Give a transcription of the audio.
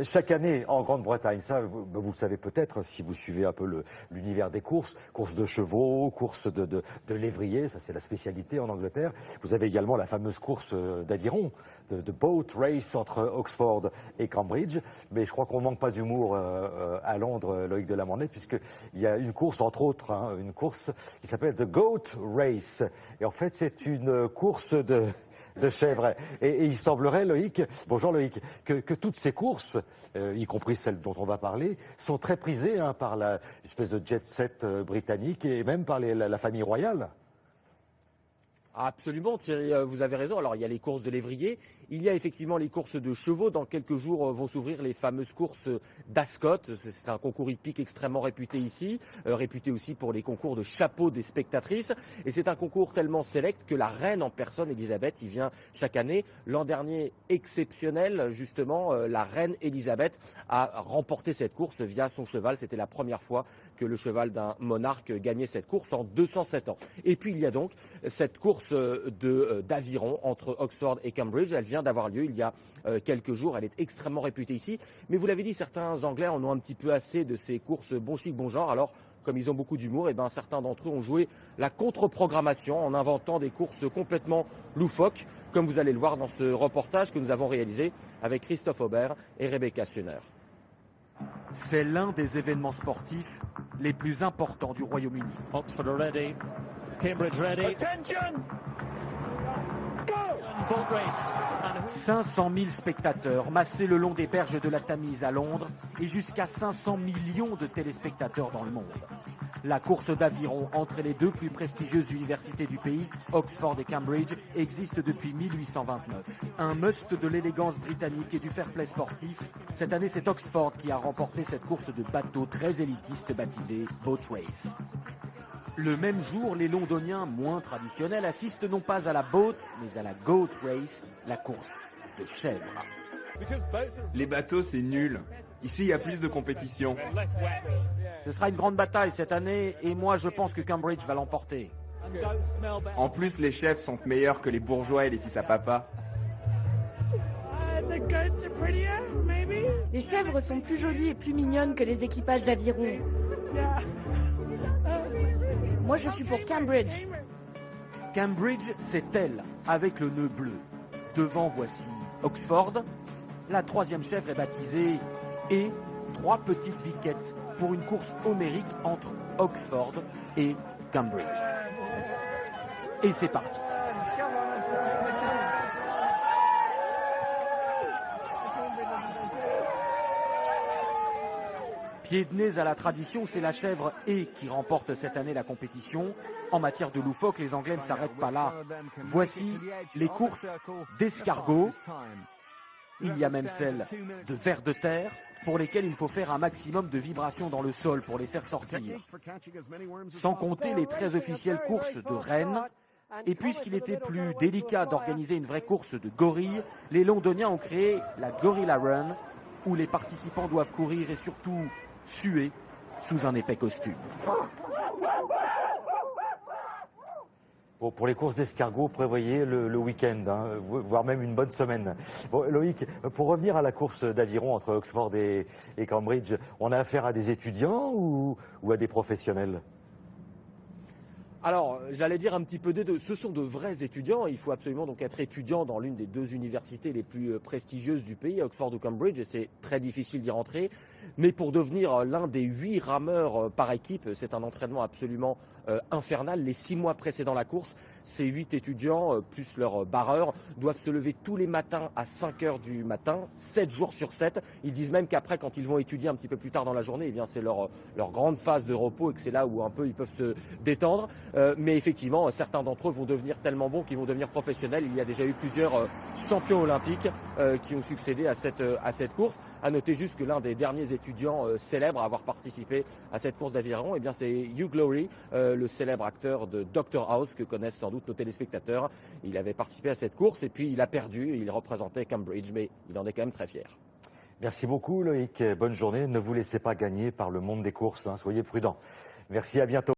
Chaque année en Grande-Bretagne, ça vous le savez peut-être si vous suivez un peu l'univers des courses de chevaux, courses de lévriers, ça c'est la spécialité en Angleterre. Vous avez également la fameuse course d'aviron, de boat race entre Oxford et Cambridge. Mais je crois qu'on ne manque pas d'humour à Londres, Loïc Delamornay, puisqu'il y a une course, entre autres, une course qui s'appelle The Goat Race. Et en fait, c'est une course de chèvres. Et il semblerait, Loïc, bonjour Loïc, que toutes ces courses, y compris celles dont on va parler, sont très prisées par l'espèce de jet-set britannique et même par la famille royale. Absolument, Thierry, vous avez raison. Alors, il y a les courses de lévriers, il y a effectivement les courses de chevaux. Dans quelques jours vont s'ouvrir les fameuses courses d'Ascot. C'est un concours hippique extrêmement réputé ici, réputé aussi pour les concours de chapeaux des spectatrices. Et c'est un concours tellement sélect que la reine en personne, Elisabeth, y vient chaque année. L'an dernier, exceptionnel, justement, la reine Elisabeth a remporté cette course via son cheval. C'était la première fois que le cheval d'un monarque gagnait cette course en 207 ans. Et puis, il y a donc cette course d'aviron entre Oxford et Cambridge. Elle vient d'avoir lieu il y a quelques jours. Elle est extrêmement réputée ici. Mais vous l'avez dit, certains Anglais en ont un petit peu assez de ces courses bon chic, bon genre. Alors, comme ils ont beaucoup d'humour, certains d'entre eux ont joué la contre-programmation en inventant des courses complètement loufoques, comme vous allez le voir dans ce reportage que nous avons réalisé avec Christophe Aubert et Rebecca Schöner. C'est l'un des événements sportifs les plus importants du Royaume-Uni. Oxford are ready. Cambridge ready. Attention! Go! Boat race. 500 000 spectateurs massés le long des berges de la Tamise à Londres et jusqu'à 500 millions de téléspectateurs dans le monde. La course d'aviron entre les deux plus prestigieuses universités du pays, Oxford et Cambridge, existe depuis 1829. Un must de l'élégance britannique et du fair-play sportif. Cette année, c'est Oxford qui a remporté cette course de bateaux très élitiste baptisée Boat Race. Le même jour, les Londoniens, moins traditionnels, assistent non pas à la boat, mais à la Goat Race, la course de chèvres. Les bateaux, c'est nul. Ici, il y a plus de compétition. Ce sera une grande bataille cette année, et moi, je pense que Cambridge va l'emporter. En plus, les chefs sont meilleurs que les bourgeois et les fils à papa. Les chèvres sont plus jolies et plus mignonnes que les équipages d'aviron. Moi, je suis pour Cambridge. Cambridge, c'est elle, avec le nœud bleu. Devant, voici Oxford. La troisième chèvre est baptisée et 3 petites viquettes pour une course homérique entre Oxford et Cambridge. Et c'est parti. Pied de nez à la tradition, c'est la chèvre et qui remporte cette année la compétition. En matière de loufoque, les Anglais ne s'arrêtent pas là. Voici les courses d'escargots. Il y a même celles de vers de terre pour lesquelles il faut faire un maximum de vibrations dans le sol pour les faire sortir. Sans compter les très officielles courses de rennes. Et puisqu'il était plus délicat d'organiser une vraie course de gorilles, les Londoniens ont créé la Gorilla Run, où les participants doivent courir et surtout suer sous un épais costume. Bon, pour les courses d'escargots, prévoyez le week-end, voire même une bonne semaine. Bon, Loïc, pour revenir à la course d'aviron entre Oxford et Cambridge, on a affaire à des étudiants ou à des professionnels ? Alors, j'allais dire un petit peu des deux. Ce sont de vrais étudiants. Il faut absolument donc être étudiant dans l'une des deux universités les plus prestigieuses du pays, Oxford ou Cambridge, et c'est très difficile d'y rentrer. Mais pour devenir l'un des 8 rameurs par équipe, c'est un entraînement absolument infernal. Les 6 mois précédant la course, ces 8 étudiants, plus leurs barreurs, doivent se lever tous les matins à 5 heures du matin, 7 jours sur 7. Ils disent même qu'après, quand ils vont étudier un petit peu plus tard dans la journée, eh bien c'est leur grande phase de repos et que c'est là où un peu ils peuvent se détendre. Mais effectivement, certains d'entre eux vont devenir tellement bons qu'ils vont devenir professionnels. Il y a déjà eu plusieurs champions olympiques qui ont succédé à cette course. À noter juste que l'un des derniers étudiants célèbres à avoir participé à cette course d'aviron, eh bien c'est Hugh Laurie, le célèbre acteur de Dr House que connaissent sans doute nos téléspectateurs. Il avait participé à cette course et puis il a perdu. Il représentait Cambridge, mais il en est quand même très fier. Merci beaucoup Loïc, bonne journée. Ne vous laissez pas gagner par le monde des courses, soyez prudents. Merci, à bientôt.